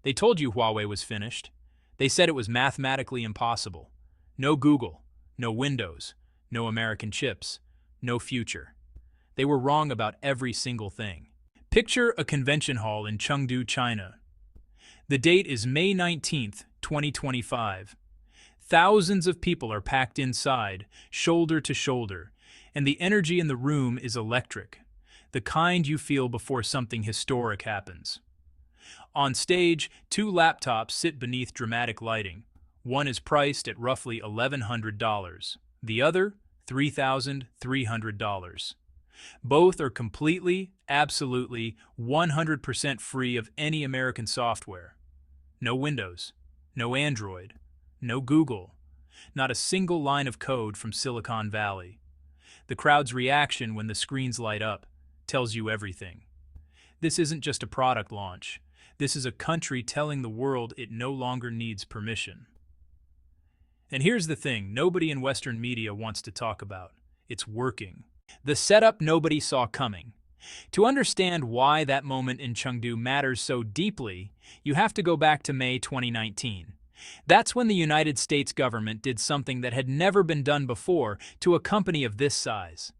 They told you Huawei was finished. They said it was mathematically impossible. No Google, no Windows, no American chips, no future. They were wrong about every single thing. Picture a convention hall in Chengdu, China. The date is May 19th, 2025. Thousands of people are packed inside, shoulder to shoulder, and the energy in the room is electric, the kind you feel before something historic happens. On stage, two laptops sit beneath dramatic lighting. One is priced at roughly $1,100, the other $3,300. Both are completely, absolutely, 100% free of any American software. No Windows, no Android, no Google, not a single line of code from Silicon Valley. The crowd's reaction when the screens light up tells you everything. This isn't just a product launch. This is a country telling the world it no longer needs permission. And here's the thing nobody in Western media wants to talk about. It's working. The setup nobody saw coming. To understand why that moment in Chengdu matters so deeply, you have to go back to May 2019. That's when the United States government did something that had never been done before to a company of this size.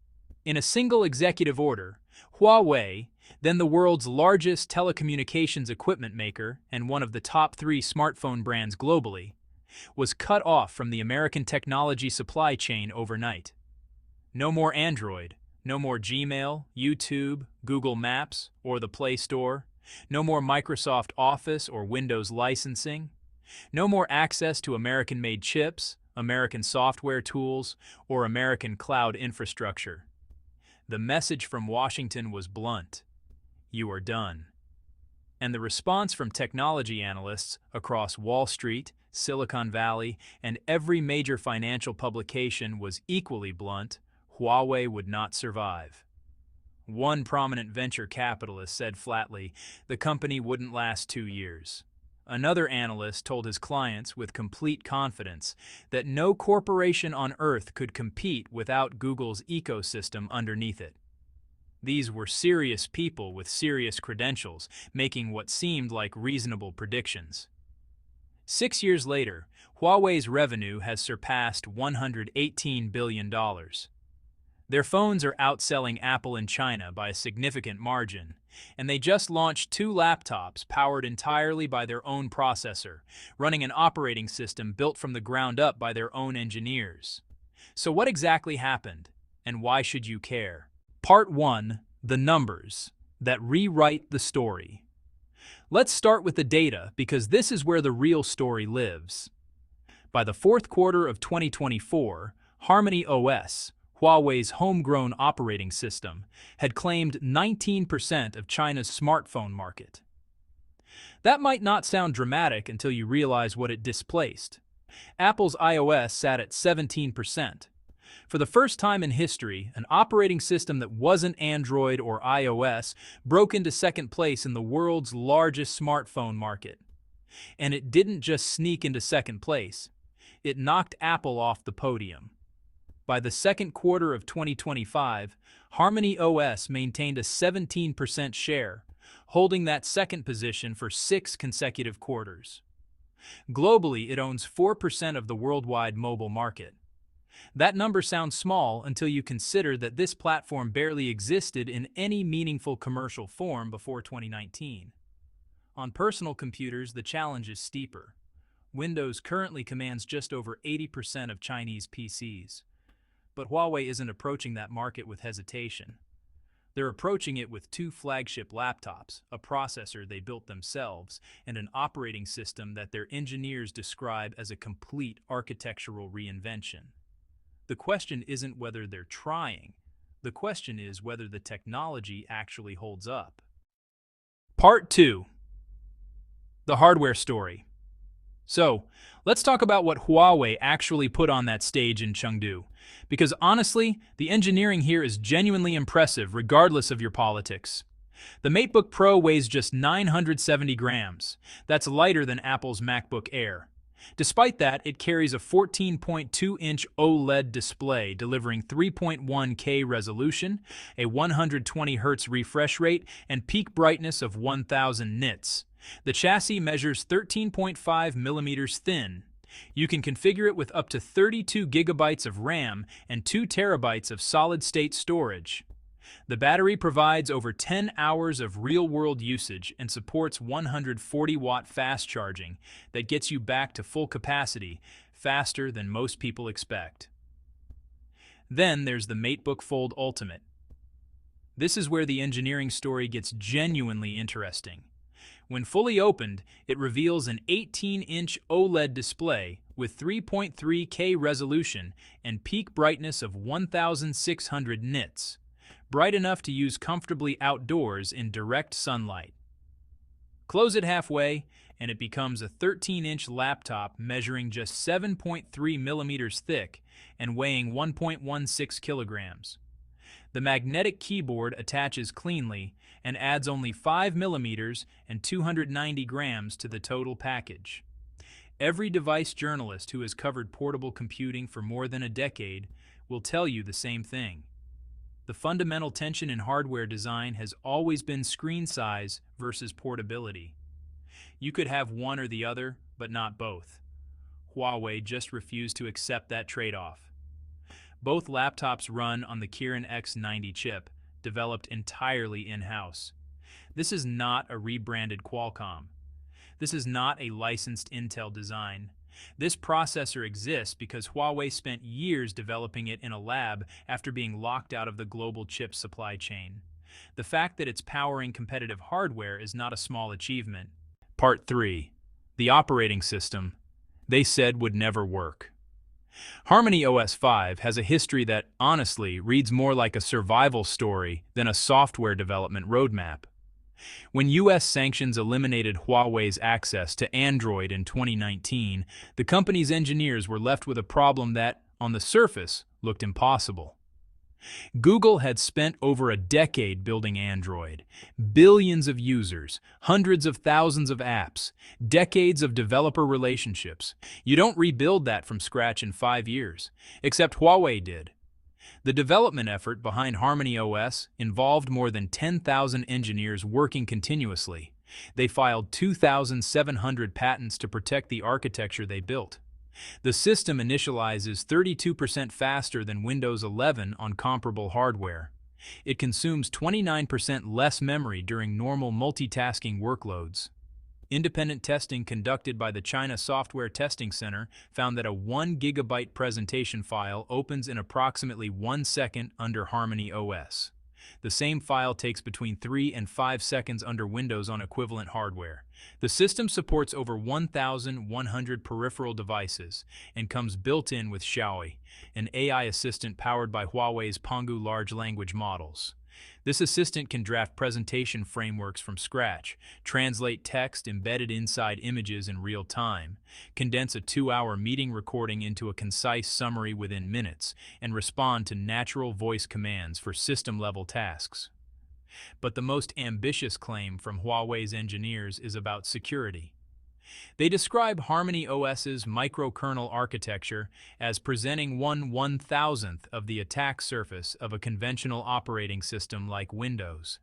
In a single executive order, Huawei, then the world's largest telecommunications equipment maker and one of the top 3 smartphone brands globally, was cut off from the American technology supply chain overnight. No more Android, no more Gmail, YouTube, Google Maps, or the Play Store, no more Microsoft Office or Windows licensing, no more access to American-made chips, American software tools, or American cloud infrastructure. The message from Washington was blunt. You are done. And the response from technology analysts across Wall Street, Silicon Valley, and every major financial publication was equally blunt. Huawei would not survive. One prominent venture capitalist said flatly, the company wouldn't last 2 years. Another analyst told his clients with complete confidence that no corporation on earth could compete without Google's ecosystem underneath it. These were serious people with serious credentials, making what seemed like reasonable predictions. 6 years later, Huawei's revenue has surpassed $118 billion. Their phones are outselling Apple in China by a significant margin, and they just launched 2 laptops powered entirely by their own processor, running an operating system built from the ground up by their own engineers. So what exactly happened, and why should you care? Part 1. The numbers that rewrite the story. Let's start with the data because this is where the real story lives. By the fourth quarter of 2024, Harmony OS, Huawei's homegrown operating system, had claimed 19% of China's smartphone market. That might not sound dramatic until you realize what it displaced. Apple's iOS sat at 17%. For the first time in history, an operating system that wasn't Android or iOS broke into second place in the world's largest smartphone market. And it didn't just sneak into second place. It knocked Apple off the podium. By the second quarter of 2025, Harmony OS maintained a 17% share, holding that second position for 6 consecutive quarters. Globally, it owns 4% of the worldwide mobile market. That number sounds small until you consider that this platform barely existed in any meaningful commercial form before 2019. On personal computers, the challenge is steeper. Windows currently commands just over 80% of Chinese PCs. But Huawei isn't approaching that market with hesitation. They're approaching it with 2 flagship laptops, a processor they built themselves, and an operating system that their engineers describe as a complete architectural reinvention. The question isn't whether they're trying. The question is whether the technology actually holds up. Part 2. The hardware story. So, let's talk about what Huawei actually put on that stage in Chengdu. Because honestly, the engineering here is genuinely impressive regardless of your politics. The MateBook Pro weighs just 970 grams. That's lighter than Apple's MacBook Air. Despite that, it carries a 14.2-inch OLED display delivering 3.1K resolution, a 120 Hz refresh rate, and peak brightness of 1000 nits. The chassis measures 13.5 millimeters thin. You can configure it with up to 32 gigabytes of RAM and 2 terabytes of solid-state storage. The battery provides over 10 hours of real-world usage and supports 140-watt fast charging that gets you back to full capacity faster than most people expect. Then there's the MateBook Fold Ultimate. This is where the engineering story gets genuinely interesting. When fully opened, it reveals an 18-inch OLED display with 3.3K resolution and peak brightness of 1,600 nits, bright enough to use comfortably outdoors in direct sunlight. Close it halfway, and it becomes a 13-inch laptop measuring just 7.3 millimeters thick and weighing 1.16 kilograms. The magnetic keyboard attaches cleanly and adds only 5 millimeters and 290 grams to the total package. Every device journalist who has covered portable computing for more than a decade will tell you the same thing. The fundamental tension in hardware design has always been screen size versus portability. You could have one or the other, but not both. Huawei just refused to accept that trade-off. Both laptops run on the Kirin X90 chip, developed entirely in-house. This is not a rebranded Qualcomm. This is not a licensed Intel design. This processor exists because Huawei spent years developing it in a lab after being locked out of the global chip supply chain. The fact that it's powering competitive hardware is not a small achievement. Part 3. The operating system they said would never work. Harmony OS 5 has a history that, honestly, reads more like a survival story than a software development roadmap. When US sanctions eliminated Huawei's access to Android in 2019, the company's engineers were left with a problem that, on the surface, looked impossible. Google had spent over a decade building Android, billions of users, hundreds of thousands of apps, decades of developer relationships. You don't rebuild that from scratch in 5 years, except Huawei did. The development effort behind Harmony OS involved more than 10,000 engineers working continuously. They filed 2,700 patents to protect the architecture they built. The system initializes 32% faster than Windows 11 on comparable hardware. It consumes 29% less memory during normal multitasking workloads. Independent testing conducted by the China Software Testing Center found that a 1 gigabyte presentation file opens in approximately 1 second under Harmony OS. The same file takes between 3 and 5 seconds under Windows on equivalent hardware. The system supports over 1,100 peripheral devices and comes built-in with Xiaomi, an AI assistant powered by Huawei's Pangu large language models. This assistant can draft presentation frameworks from scratch, translate text embedded inside images in real time, condense a 2-hour meeting recording into a concise summary within minutes, and respond to natural voice commands for system-level tasks. But the most ambitious claim from Huawei's engineers is about security. They describe Harmony OS's microkernel architecture as presenting 1/1000th of the attack surface of a conventional operating system like Windows,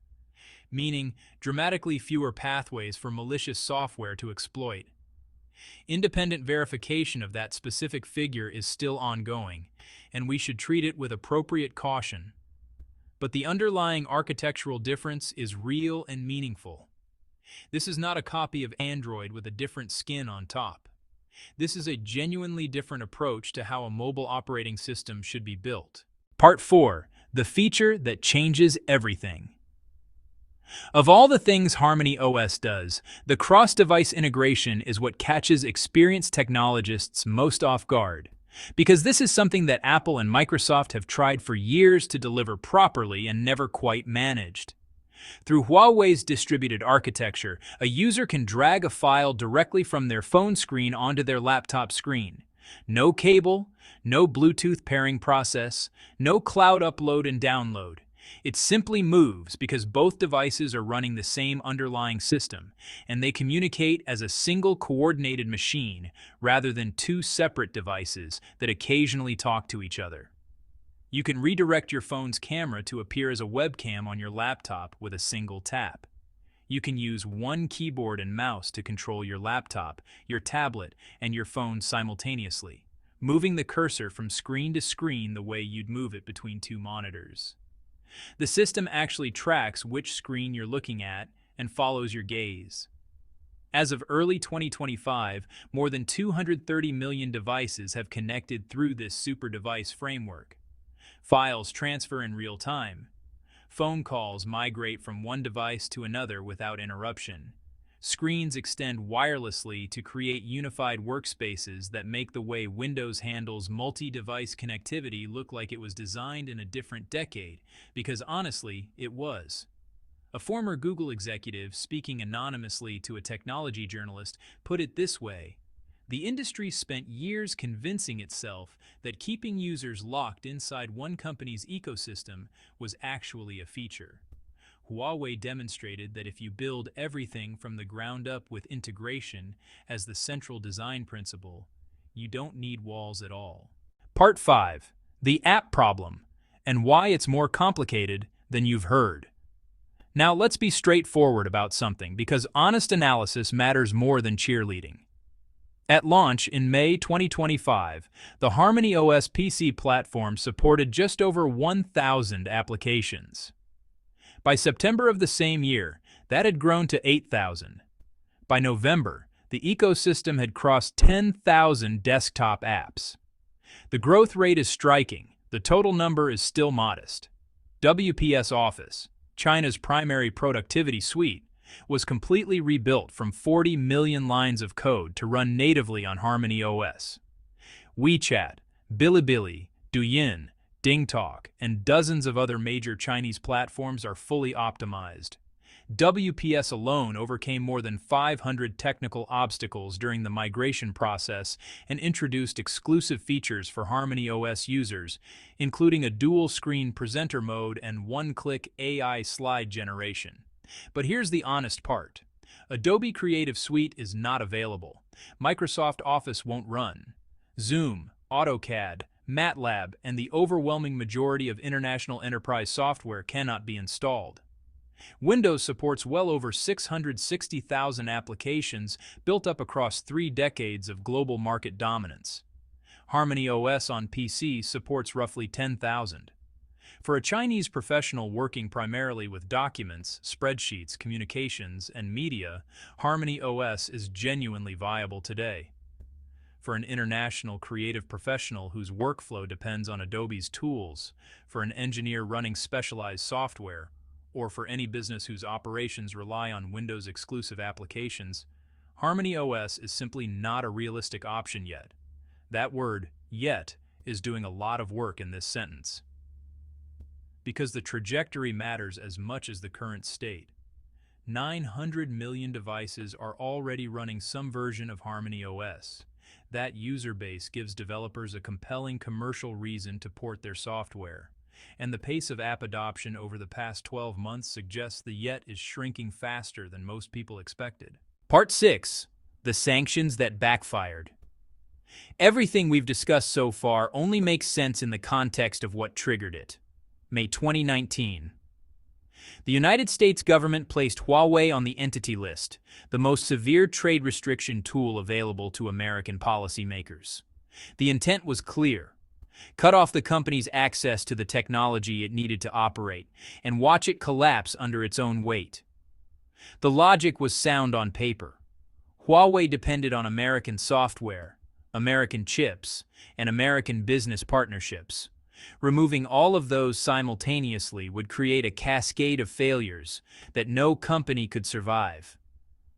meaning dramatically fewer pathways for malicious software to exploit. Independent verification of that specific figure is still ongoing, and we should treat it with appropriate caution. But the underlying architectural difference is real and meaningful. This is not a copy of Android with a different skin on top. This is a genuinely different approach to how a mobile operating system should be built. Part 4. The feature that changes everything. Of all the things Harmony OS does, the cross-device integration is what catches experienced technologists most off guard. Because this is something that Apple and Microsoft have tried for years to deliver properly and never quite managed. Through Huawei's distributed architecture, a user can drag a file directly from their phone screen onto their laptop screen. No cable, no Bluetooth pairing process, no cloud upload and download. It simply moves because both devices are running the same underlying system, and they communicate as a single coordinated machine rather than two separate devices that occasionally talk to each other. You can redirect your phone's camera to appear as a webcam on your laptop with a single tap. You can use one keyboard and mouse to control your laptop, your tablet, and your phone simultaneously, moving the cursor from screen to screen the way you'd move it between two monitors. The system actually tracks which screen you're looking at and follows your gaze. As of early 2025, more than 230 million devices have connected through this super device framework. Files transfer in real time. Phone calls migrate from one device to another without interruption. Screens extend wirelessly to create unified workspaces that make the way Windows handles multi-device connectivity look like it was designed in a different decade, because honestly, it was. A former Google executive, speaking anonymously to a technology journalist, put it this way: "The industry spent years convincing itself that keeping users locked inside one company's ecosystem was actually a feature. Huawei demonstrated that if you build everything from the ground up with integration as the central design principle, you don't need walls at all." Part 5. The app problem, and why it's more complicated than you've heard. Now let's be straightforward about something, because honest analysis matters more than cheerleading. At launch in May 2025, the Harmony OS PC platform supported just over 1,000 applications. By September of the same year, that had grown to 8,000. By November, the ecosystem had crossed 10,000 desktop apps. The growth rate is striking. The total number is still modest. WPS Office, China's primary productivity suite, was completely rebuilt from 40 million lines of code to run natively on Harmony OS. WeChat, Bilibili, Douyin, DingTalk, and dozens of other major Chinese platforms are fully optimized. WPS alone overcame more than 500 technical obstacles during the migration process and introduced exclusive features for Harmony OS users, including a dual-screen presenter mode and one-click AI slide generation. But here's the honest part. Adobe Creative Suite is not available. Microsoft Office won't run. Zoom, AutoCAD, MATLAB, and the overwhelming majority of international enterprise software cannot be installed. Windows supports well over 660,000 applications built up across 3 decades of global market dominance. Harmony OS on PC supports roughly 10,000. For a Chinese professional working primarily with documents, spreadsheets, communications, and media, Harmony OS is genuinely viable today. For an international creative professional whose workflow depends on Adobe's tools, for an engineer running specialized software, or for any business whose operations rely on Windows-exclusive applications, Harmony OS is simply not a realistic option yet. That word, yet, is doing a lot of work in this sentence. Because the trajectory matters as much as the current state. 900 million devices are already running some version of Harmony OS. That user base gives developers a compelling commercial reason to port their software. And the pace of app adoption over the past 12 months suggests the yet is shrinking faster than most people expected. Part 6. The sanctions that backfired. Everything we've discussed so far only makes sense in the context of what triggered it. May 2019. The United States government placed Huawei on the Entity List, the most severe trade restriction tool available to American policymakers. The intent was clear. Cut off the company's access to the technology it needed to operate, and watch it collapse under its own weight. The logic was sound on paper. Huawei depended on American software, American chips, and American business partnerships. Removing all of those simultaneously would create a cascade of failures that no company could survive.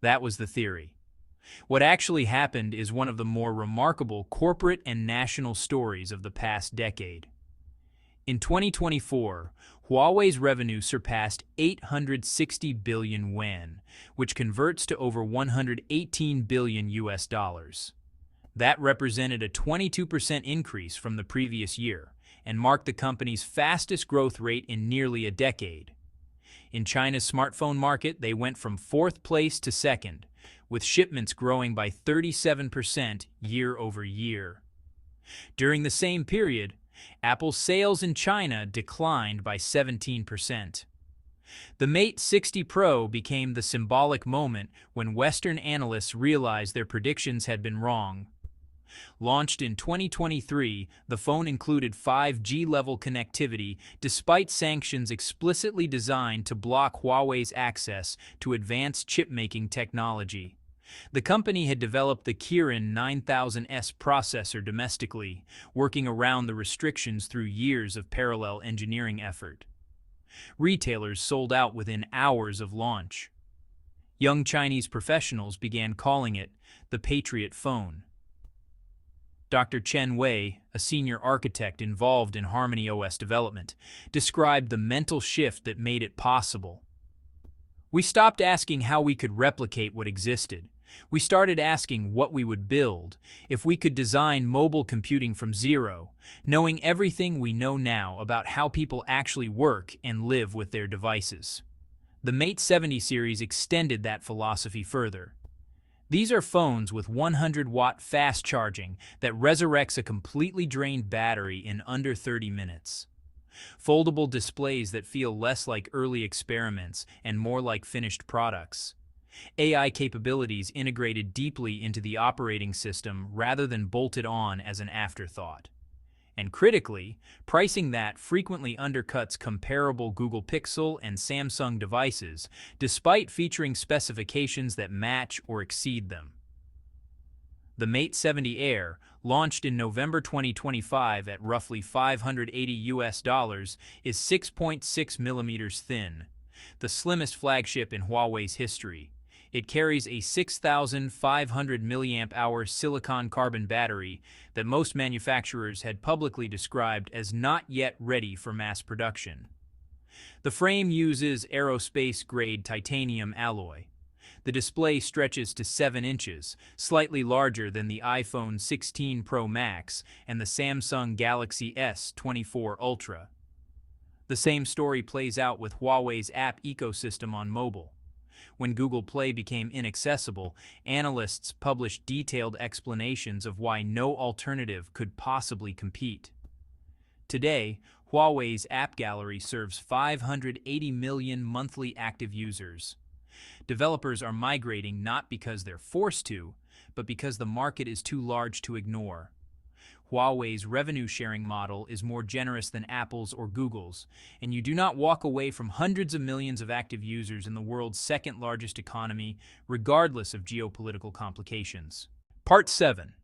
That was the theory. What actually happened is one of the more remarkable corporate and national stories of the past decade. In 2024, Huawei's revenue surpassed 860 billion yuan, which converts to over 118 billion US dollars. That represented a 22% increase from the previous year and marked the company's fastest growth rate in nearly a decade. In China's smartphone market, they went from 4th place to 2nd, with shipments growing by 37% year over year. During the same period, Apple's sales in China declined by 17%. The Mate 60 Pro became the symbolic moment when Western analysts realized their predictions had been wrong. Launched in 2023, the phone included 5G-level connectivity despite sanctions explicitly designed to block Huawei's access to advanced chip-making technology. The company had developed the Kirin 9000S processor domestically, working around the restrictions through years of parallel engineering effort. Retailers sold out within hours of launch. Young Chinese professionals began calling it the Patriot phone. Dr. Chen Wei, a senior architect involved in Harmony OS development, described the mental shift that made it possible. We stopped asking how we could replicate what existed. We started asking what we would build if we could design mobile computing from zero, knowing everything we know now about how people actually work and live with their devices. The Mate 70 series extended that philosophy further. These are phones with 100-watt fast charging that resurrects a completely drained battery in under 30 minutes. Foldable displays that feel less like early experiments and more like finished products. AI capabilities integrated deeply into the operating system rather than bolted on as an afterthought. And critically, pricing that frequently undercuts comparable Google Pixel and Samsung devices, despite featuring specifications that match or exceed them. The Mate 70 Air, launched in November 2025 at roughly $580, is 6.6 millimeters thin, the slimmest flagship in Huawei's history. It carries a 6,500 mAh silicon carbon battery that most manufacturers had publicly described as not yet ready for mass production. The frame uses aerospace-grade titanium alloy. The display stretches to 7 inches, slightly larger than the iPhone 16 Pro Max and the Samsung Galaxy S24 Ultra. The same story plays out with Huawei's app ecosystem on mobile. When Google Play became inaccessible, analysts published detailed explanations of why no alternative could possibly compete. Today, Huawei's app gallery serves 580 million monthly active users. Developers are migrating not because they're forced to, but because the market is too large to ignore. Huawei's revenue-sharing model is more generous than Apple's or Google's, and you do not walk away from hundreds of millions of active users in the world's second-largest economy, regardless of geopolitical complications. Part 7.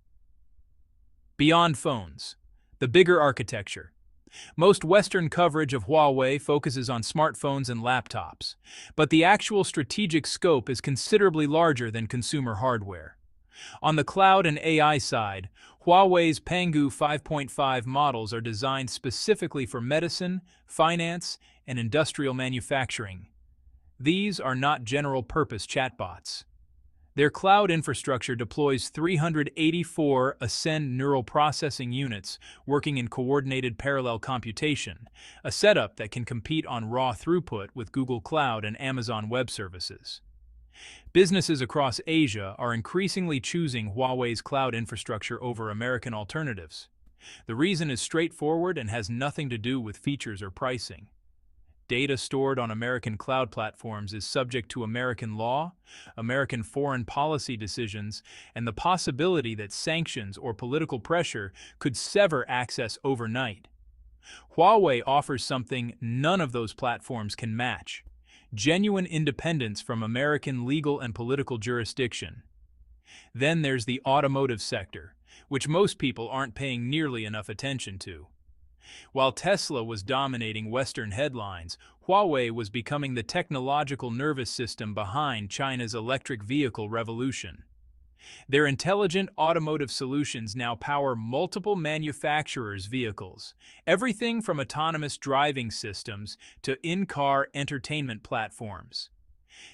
Beyond phones. The bigger architecture. Most Western coverage of Huawei focuses on smartphones and laptops, but the actual strategic scope is considerably larger than consumer hardware. On the cloud and AI side, Huawei's Pangu 5.5 models are designed specifically for medicine, finance, and industrial manufacturing. These are not general-purpose chatbots. Their cloud infrastructure deploys 384 Ascend neural processing units working in coordinated parallel computation, a setup that can compete on raw throughput with Google Cloud and Amazon Web Services. Businesses across Asia are increasingly choosing Huawei's cloud infrastructure over American alternatives. The reason is straightforward and has nothing to do with features or pricing. Data stored on American cloud platforms is subject to American law, American foreign policy decisions, and the possibility that sanctions or political pressure could sever access overnight. Huawei offers something none of those platforms can match: genuine independence from American legal and political jurisdiction. Then there's the automotive sector, which most people aren't paying nearly enough attention to. While Tesla was dominating Western headlines, Huawei was becoming the technological nervous system behind China's electric vehicle revolution. Their intelligent automotive solutions now power multiple manufacturers' vehicles, everything from autonomous driving systems to in-car entertainment platforms.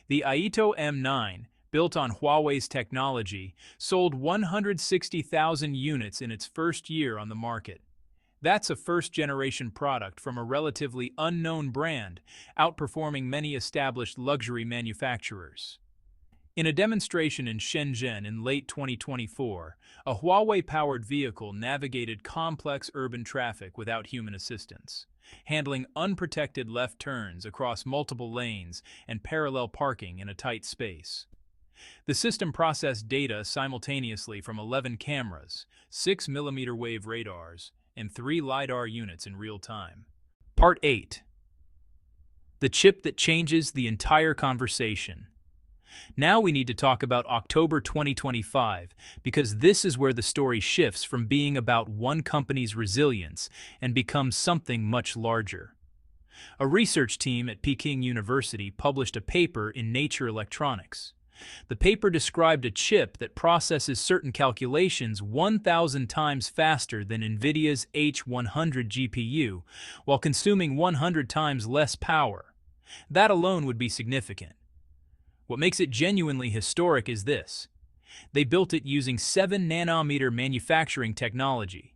The Aito M9, built on Huawei's technology, sold 160,000 units in its first year on the market. That's a first-generation product from a relatively unknown brand, outperforming many established luxury manufacturers. In a demonstration in Shenzhen in late 2024, a Huawei-powered vehicle navigated complex urban traffic without human assistance, handling unprotected left turns across multiple lanes and parallel parking in a tight space. The system processed data simultaneously from 11 cameras, 6 millimeter wave radars, and 3 LiDAR units in real time. Part 8. The chip that changes the entire conversation. Now we need to talk about October 2025, because this is where the story shifts from being about one company's resilience and becomes something much larger. A research team at Peking University published a paper in Nature Electronics. The paper described a chip that processes certain calculations 1,000 times faster than NVIDIA's H100 GPU, while consuming 100 times less power. That alone would be significant. What makes it genuinely historic is this. They built it using 7-nanometer manufacturing technology.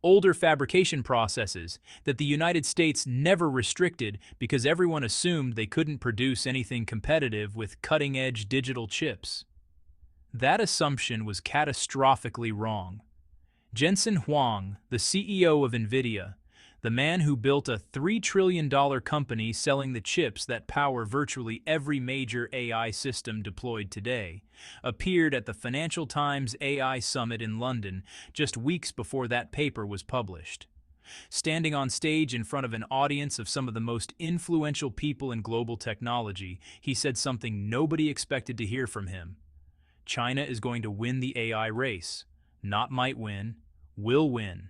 Older fabrication processes that the United States never restricted because everyone assumed they couldn't produce anything competitive with cutting-edge digital chips. That assumption was catastrophically wrong. Jensen Huang, the CEO of NVIDIA, the man who built a $3 trillion company selling the chips that power virtually every major AI system deployed today, appeared at the Financial Times AI Summit in London just weeks before that paper was published. Standing on stage in front of an audience of some of the most influential people in global technology, he said something nobody expected to hear from him. China is going to win the AI race. Not might win, will win.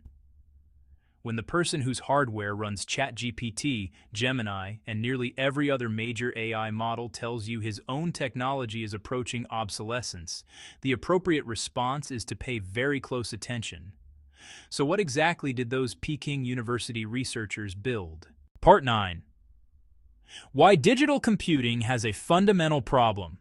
When the person whose hardware runs ChatGPT, Gemini, and nearly every other major AI model tells you his own technology is approaching obsolescence, the appropriate response is to pay very close attention. So what exactly did those Peking University researchers build? Part 9. Why digital computing has a fundamental problem.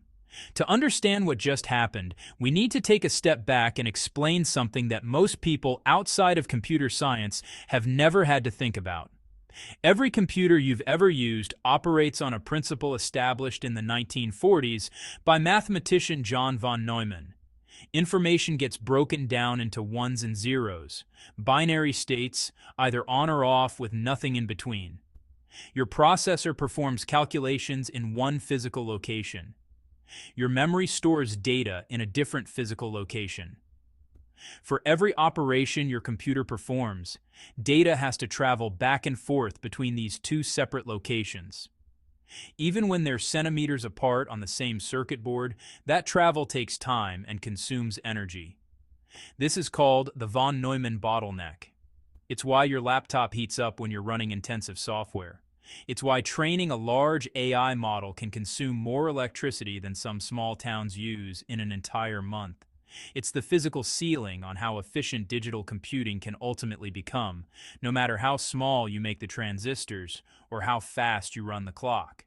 To understand what just happened, we need to take a step back and explain something that most people outside of computer science have never had to think about. Every computer you've ever used operates on a principle established in the 1940s by mathematician John von Neumann. Information gets broken down into ones and zeros, binary states, either on or off with nothing in between. Your processor performs calculations in one physical location. Your memory stores data in a different physical location. For every operation your computer performs, data has to travel back and forth between these two separate locations. Even when they're centimeters apart on the same circuit board, that travel takes time and consumes energy. This is called the von Neumann bottleneck. It's why your laptop heats up when you're running intensive software. It's why training a large AI model can consume more electricity than some small towns use in an entire month. It's the physical ceiling on how efficient digital computing can ultimately become, no matter how small you make the transistors or how fast you run the clock.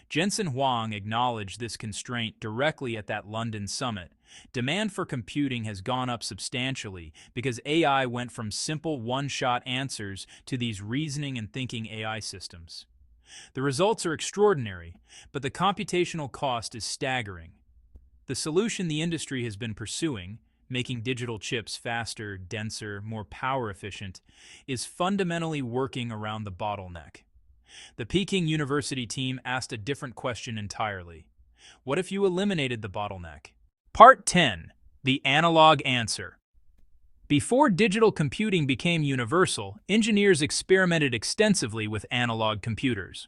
Jensen Huang acknowledged this constraint directly at that London summit. Demand for computing has gone up substantially because AI went from simple one-shot answers to these reasoning and thinking AI systems. The results are extraordinary, but the computational cost is staggering. The solution the industry has been pursuing, making digital chips faster, denser, more power efficient, is fundamentally working around the bottleneck. The Peking University team asked a different question entirely. What if you eliminated the bottleneck? Part 10. The analog answer. Before digital computing became universal, engineers experimented extensively with analog computers.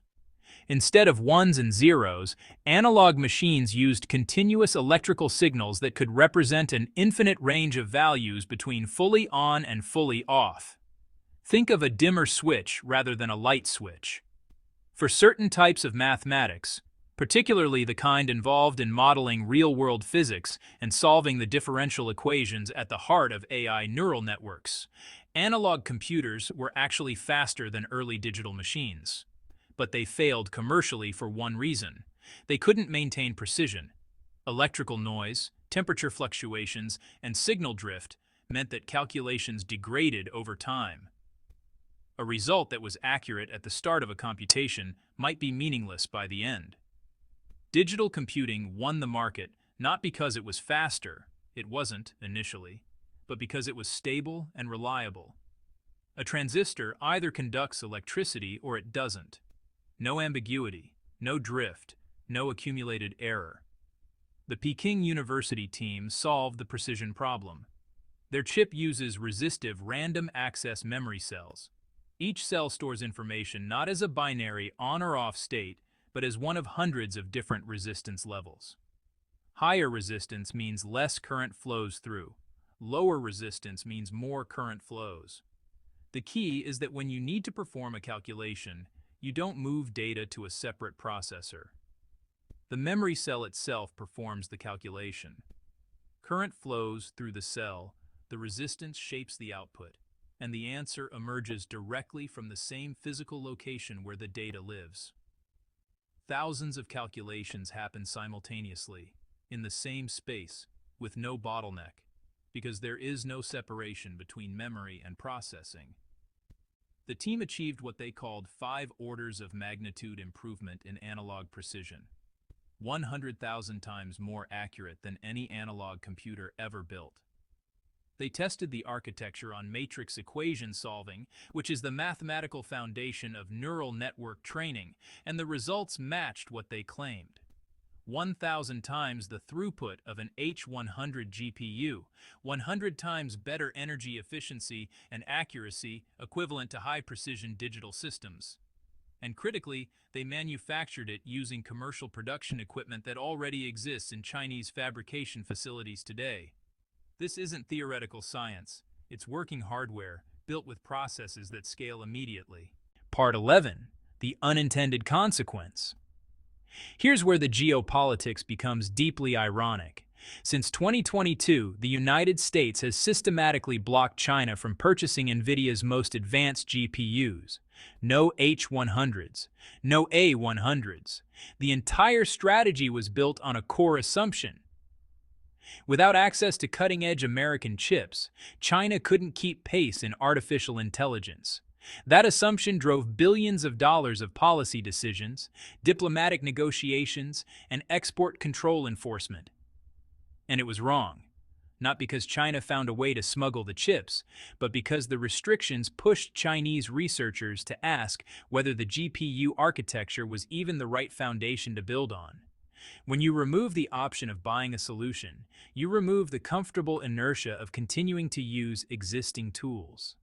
Instead of ones and zeros, analog machines used continuous electrical signals that could represent an infinite range of values between fully on and fully off. Think of a dimmer switch rather than a light switch. For certain types of mathematics, particularly the kind involved in modeling real-world physics and solving the differential equations at the heart of AI neural networks, analog computers were actually faster than early digital machines. But they failed commercially for one reason. They couldn't maintain precision. Electrical noise, temperature fluctuations, and signal drift meant that calculations degraded over time. A result that was accurate at the start of a computation might be meaningless by the end. Digital computing won the market not because it was faster, it wasn't initially, but because it was stable and reliable. A transistor either conducts electricity or it doesn't. No ambiguity, no drift, no accumulated error. The Peking University team solved the precision problem. Their chip uses resistive random access memory cells. Each cell stores information not as a binary on or off state, but as one of hundreds of different resistance levels. Higher resistance means less current flows through. Lower resistance means more current flows. The key is that when you need to perform a calculation, you don't move data to a separate processor. The memory cell itself performs the calculation. Current flows through the cell, the resistance shapes the output, and the answer emerges directly from the same physical location where the data lives. Thousands of calculations happen simultaneously, in the same space, with no bottleneck, because there is no separation between memory and processing. The team achieved what they called 5 orders of magnitude improvement in analog precision, 100,000 times more accurate than any analog computer ever built. They tested the architecture on matrix equation solving, which is the mathematical foundation of neural network training, and the results matched what they claimed. 1,000 times the throughput of an H100 GPU, 100 times better energy efficiency and accuracy equivalent to high-precision digital systems. And critically, they manufactured it using commercial production equipment that already exists in Chinese fabrication facilities today. This isn't theoretical science, it's working hardware, built with processes that scale immediately. Part 11. The unintended consequence. Here's where the geopolitics becomes deeply ironic. Since 2022, the United States has systematically blocked China from purchasing NVIDIA's most advanced GPUs. No H100s, no A100s. The entire strategy was built on a core assumption. Without access to cutting-edge American chips, China couldn't keep pace in artificial intelligence. That assumption drove billions of dollars of policy decisions, diplomatic negotiations, and export control enforcement. And it was wrong. Not because China found a way to smuggle the chips, but because the restrictions pushed Chinese researchers to ask whether the GPU architecture was even the right foundation to build on. When you remove the option of buying a solution, you remove the comfortable inertia of continuing to use existing tools.